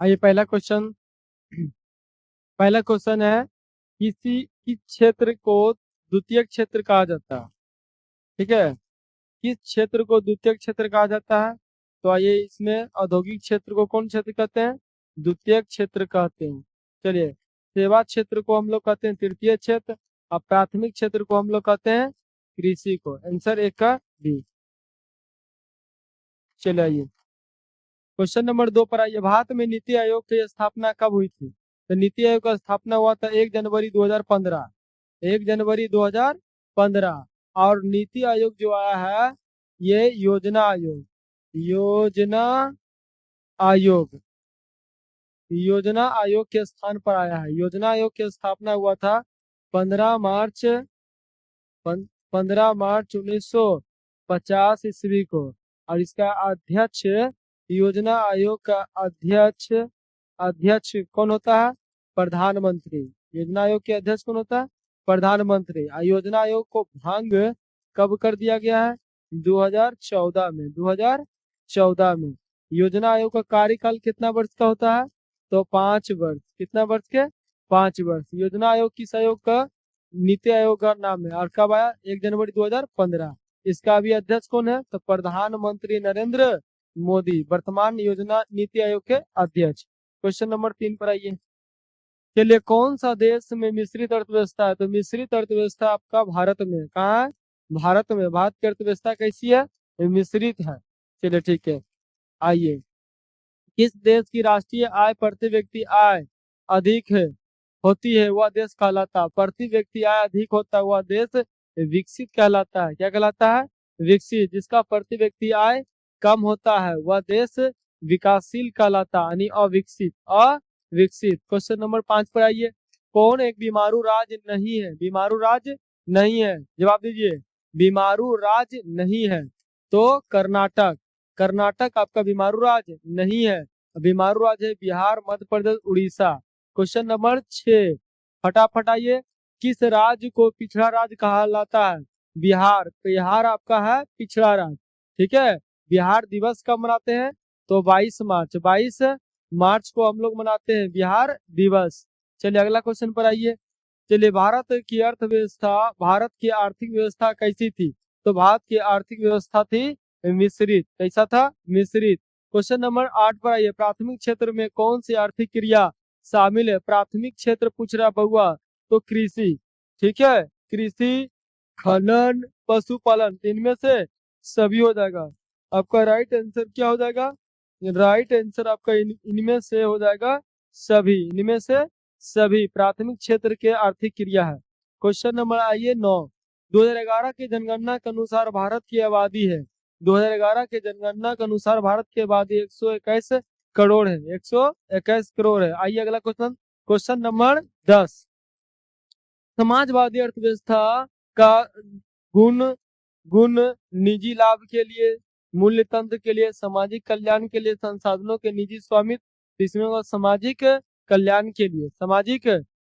आइए पहला क्वेश्चन है, किस क्षेत्र को द्वितीय क्षेत्र कहा जाता है। ठीक है, किस क्षेत्र को द्वितीय क्षेत्र कहा जाता है। तो आइए, इसमें औद्योगिक क्षेत्र को कौन क्षेत्र कहते हैं, द्वितीय क्षेत्र कहते हैं। चलिए, सेवा क्षेत्र को हम लोग कहते हैं तृतीय क्षेत्र, और प्राथमिक क्षेत्र को हम लोग कहते हैं कृषि को। आंसर एक का डी। चलिए आइए क्वेश्चन नंबर 2 पर आइए। भारत में नीति आयोग की स्थापना कब हुई थी। तो नीति आयोग का स्थापना हुआ था 1 जनवरी 2015, 1 जनवरी 2015। और नीति आयोग जो आया है, ये योजना आयोग, योजना आयोग, योजना आयोग के स्थान पर आया है। योजना आयोग की स्थापना हुआ था 15 मार्च 1950 ईस्वी को। और इसका अध्यक्ष, योजना आयोग का अध्यक्ष अध्यक्ष कौन होता है, प्रधानमंत्री। योजना आयोग के अध्यक्ष कौन होता है, प्रधानमंत्री। योजना आयोग को भंग कब कर दिया गया है, 2014 में, 2014 में। योजना आयोग का कार्यकाल कितना वर्ष का होता है, तो 5 वर्ष। कितना वर्ष के, 5 वर्ष। योजना आयोग किस आयोग का, नीति आयोग का नाम है। और कब आया, 1 जनवरी 2015। इसका अभी अध्यक्ष कौन है, तो प्रधानमंत्री नरेंद्र मोदी, वर्तमान योजना नीति आयोग के अध्यक्ष। क्वेश्चन नंबर 3 पर आइए। चलिए, कौन सा देश में मिश्रित अर्थव्यवस्था है। तो मिश्रित अर्थव्यवस्था आपका भारत में, कहाँ है, भारत में। भारत की अर्थव्यवस्था कैसी है, मिश्रित है। चलिए ठीक है, आइए। किस देश की राष्ट्रीय आय प्रति व्यक्ति आय अधिक है होती है, वह देश कहलाता है। प्रति व्यक्ति आय अधिक होता है, वह देश विकसित कहलाता है। क्या कहलाता है, विकसित। जिसका प्रति व्यक्ति आय कम होता है, वह देश विकासशील कहलाता है, यानी अविकसित, अविकसित। क्वेश्चन नंबर 5 पर आइए। कौन एक बीमारू राज्य नहीं है, बीमारू राज्य नहीं है, जवाब दीजिए। बीमारू राज्य नहीं है, तो कर्नाटक। कर्नाटक आपका बीमारू राज्य नहीं है। बीमारू राज्य है बिहार, मध्य प्रदेश, उड़ीसा। क्वेश्चन नंबर 6, फटाफट आइए। किस राज्य को पिछड़ा राज्य कहलाता है, बिहार। बिहार आपका है पिछड़ा राज्य। ठीक है, बिहार दिवस कब मनाते हैं, तो 22 मार्च, 22 मार्च को हम लोग मनाते हैं बिहार दिवस। चलिए अगला क्वेश्चन पर आइए। चलिए, भारत की अर्थव्यवस्था, भारत की आर्थिक व्यवस्था कैसी थी। तो भारत की आर्थिक व्यवस्था थी मिश्रित। कैसा था, मिश्रित। क्वेश्चन नंबर 8 पर आइए। प्राथमिक क्षेत्र में कौन सी आर्थिक क्रिया शामिल है। प्राथमिक क्षेत्र पूछ रहा बउआ, तो कृषि। ठीक है, कृषि, खनन, पशुपालन, इनमें से सभी हो जाएगा। आपका राइट आंसर क्या हो जाएगा, राइट आंसर आपका इनमें से हो जाएगा सभी, इनमें से सभी प्राथमिक क्षेत्र के आर्थिक क्रिया है। क्वेश्चन नंबर आइए 9। 2011 की जनगणना के अनुसार भारत की आबादी है, 2011 के जनगणना के अनुसार भारत की आबादी 121 करोड़ है, 121 करोड़ है। आइए अगला क्वेश्चन, क्वेश्चन नंबर 10। समाजवादी अर्थव्यवस्था का गुण गुण निजी लाभ के लिए, मूल्य तंत्र के लिए, सामाजिक कल्याण के लिए, संसाधनों के निजी स्वामित्व, इसमें होगा सामाजिक कल्याण के लिए, सामाजिक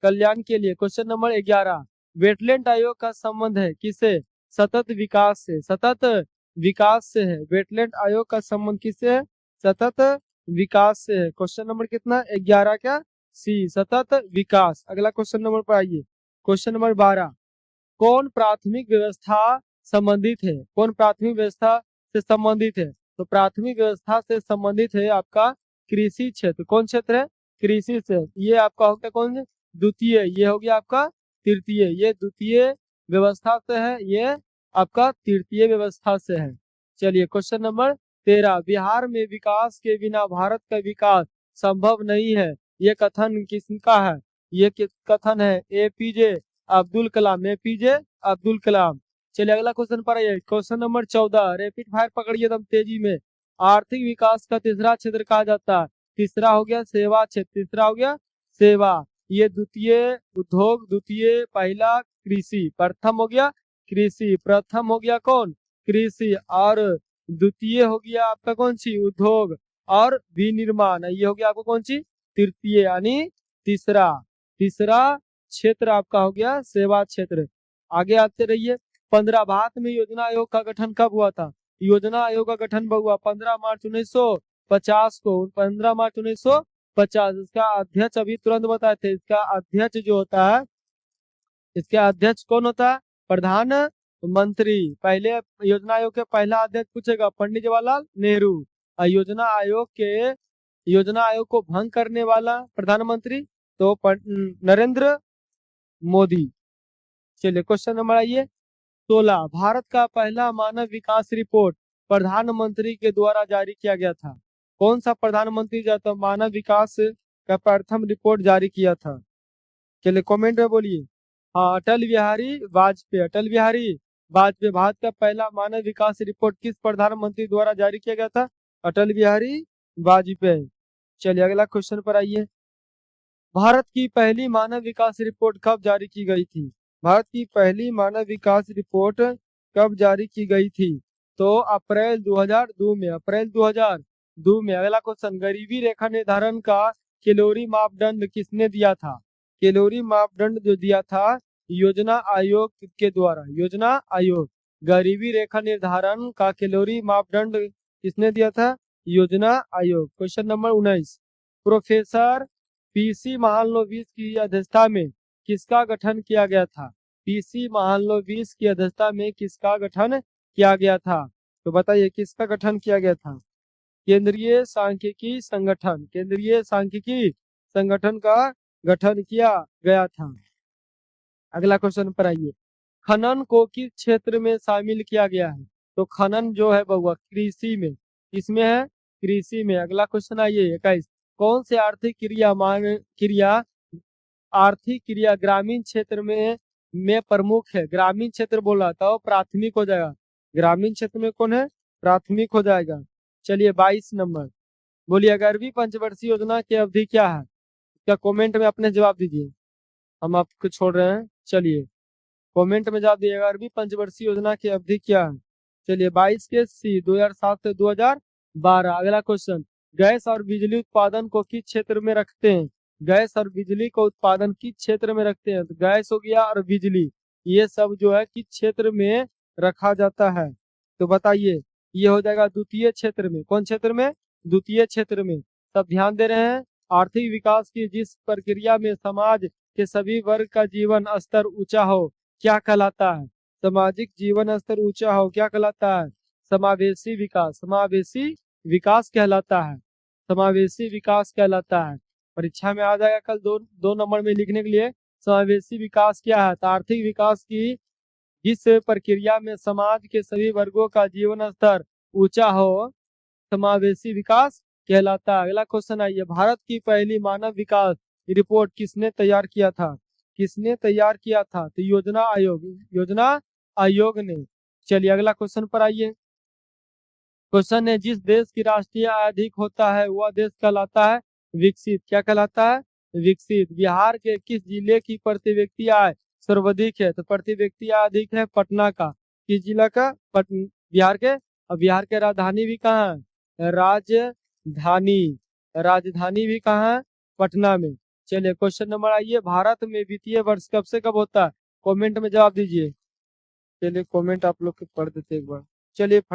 कल्याण के लिए। Question number 11। वेटलैंड आयोग का संबंध है किससे, सतत विकास से, सतत विकास से है। वेटलैंड आयोग का संबंध किससे है, सतत विकास से है। क्वेश्चन नंबर कितना, 11 क्या, सी, सतत विकास। अगला क्वेश्चन नंबर पर आइए। Question number 12। कौन प्राथमिक व्यवस्था संबंधित है, कौन प्राथमिक व्यवस्था से संबंधित है। तो प्राथमिक व्यवस्था से संबंधित है आपका कृषि क्षेत्र। कौन क्षेत्र है, कृषि से। ये आपका हो गया कौन, द्वितीय। ये हो गया आपका तृतीय। ये द्वितीय व्यवस्था से है, ये आपका तृतीय व्यवस्था से है। चलिए क्वेश्चन नंबर 13। बिहार में विकास के बिना भारत का विकास संभव नहीं है, ये कथन किसका है। ये कथन है एपीजे अब्दुल कलाम, एपीजे अब्दुल कलाम। चलिए अगला क्वेश्चन पर आइए। Question number 14। रैपिड फायर पकड़िए एकदम तेजी में। आर्थिक विकास का तीसरा क्षेत्र कहा जाता है। तीसरा हो गया सेवा क्षेत्र, तीसरा हो गया सेवा। ये द्वितीय उद्योग, द्वितीय पहला कृषि, प्रथम हो गया कृषि, प्रथम हो गया कौन, कृषि, और द्वितीय हो गया आपका कौन सी, उद्योग और विनिर्माण। ये हो गया आपको कौन सी, तृतीय, यानी तीसरा। तीसरा क्षेत्र आपका हो गया सेवा क्षेत्र। आगे आते रहिए। 15। भारत में योजना आयोग का गठन कब हुआ था। योजना आयोग का गठन हुआ 15 मार्च 1950 को, 15 मार्च 50। इसका अध्यक्ष अभी तुरंत बताए थे, इसका अध्यक्ष जो होता है, इसका अध्यक्ष कौन होता है? प्रधानमंत्री। पहले योजना आयोग के पहला अध्यक्ष पूछेगा पंडित जवाहरलाल नेहरू। और योजना आयोग को भंग करने वाला प्रधानमंत्री तो नरेंद्र मोदी। चलिए क्वेश्चन नंबर आइए 16। भारत का पहला मानव विकास रिपोर्ट प्रधानमंत्री के द्वारा जारी किया गया था। कौन सा प्रधानमंत्री जो था मानव विकास का प्रथम रिपोर्ट जारी किया था? चलिए कमेंट में बोलिए। हाँ, अटल बिहारी वाजपेयी। अटल बिहारी वाजपेयी। भारत का पहला मानव विकास रिपोर्ट किस प्रधानमंत्री द्वारा जारी किया गया था? अटल बिहारी वाजपेयी। चलिए अगला क्वेश्चन पर आइए। भारत की पहली मानव विकास रिपोर्ट कब जारी की गई थी? भारत की पहली मानव विकास रिपोर्ट कब जारी की गई थी? तो अप्रैल 2002 में। अप्रैल 2002 में। अगला क्वेश्चन, गरीबी रेखा निर्धारण का कैलोरी मापदंड किसने दिया था? कैलोरी मापदंड जो दिया था योजना आयोग के द्वारा। योजना आयोग। गरीबी रेखा निर्धारण का कैलोरी मापदंड किसने दिया था? योजना आयोग। Question number 19। Professor PC Mahalanobis की अध्यक्षता में किसका गठन किया गया था? पीसी महालनोबिस की अध्यक्षता में किसका गठन किया गया था? तो बताइए किसका गठन किया गया था? केंद्रीय सांख्यिकी संगठन। केंद्रीय सांख्यिकी संगठन का गठन किया गया था। अगला क्वेश्चन पर आइए। खनन को किस क्षेत्र में शामिल किया गया है? तो खनन जो है बउआ कृषि में। किसमें है? कृषि में। अगला क्वेश्चन आइए 21। कौन से आर्थिक क्रिया ग्रामीण क्षेत्र में प्रमुख है? ग्रामीण क्षेत्र बोला तो प्राथमिक हो जाएगा। ग्रामीण क्षेत्र में कौन है? प्राथमिक हो जाएगा। चलिए 22 नंबर बोलिए, 11वीं पंचवर्षीय योजना की अवधि क्या है? क्या कमेंट में अपने जवाब दीजिए, हम आपको छोड़ रहे हैं। चलिए कमेंट में जवाब दिए, 11वीं पंचवर्षीय योजना की अवधि क्या है? चलिए 22 के सी 2007 से 2012। अगला क्वेश्चन, गैस और बिजली उत्पादन को किस क्षेत्र में रखते हैं? गैस और बिजली को उत्पादन किस क्षेत्र में रखते हैं? तो गैस हो गया और बिजली, ये सब जो है किस क्षेत्र में रखा जाता है? तो बताइए, ये हो जाएगा द्वितीय क्षेत्र में। कौन क्षेत्र में? द्वितीय क्षेत्र में। सब ध्यान दे रहे हैं। आर्थिक विकास की जिस प्रक्रिया में समाज के सभी वर्ग का जीवन स्तर ऊंचा हो क्या कहलाता है? सामाजिक जीवन स्तर ऊंचा हो क्या कहलाता है? समावेशी विकास। समावेशी विकास कहलाता है। समावेशी विकास कहलाता है। परीक्षा में आ जाएगा कल दो नंबर में लिखने के लिए। समावेशी विकास क्या है? तो आर्थिक विकास की जिस प्रक्रिया में समाज के सभी वर्गों का जीवन स्तर ऊंचा हो समावेशी विकास कहलाता है। अगला क्वेश्चन आइए, भारत की पहली मानव विकास रिपोर्ट किसने तैयार किया था? किसने तैयार किया था? तो योजना आयोग। योजना आयोग ने। चलिए अगला क्वेश्चन पर आइए। क्वेश्चन है, जिस देश की राष्ट्रीय आय अधिक होता है वह देश कहलाता है विकसित। क्या कहलाता है? विकसित। बिहार के किस जिले की प्रति व्यक्ति आय सर्वाधिक है? तो प्रति व्यक्ति आय अधिक है पटना का। किस जिला का? बिहार के। और बिहार के राजधानी भी कहाँ है? राजधानी। राजधानी भी कहाँ है? पटना में। चलिए क्वेश्चन नंबर आइए, भारत में वित्तीय वर्ष कब से कब होता है? कमेंट में जवाब दीजिए। चलिए कमेंट आप लोग के पढ़ देते एक बार। चलिए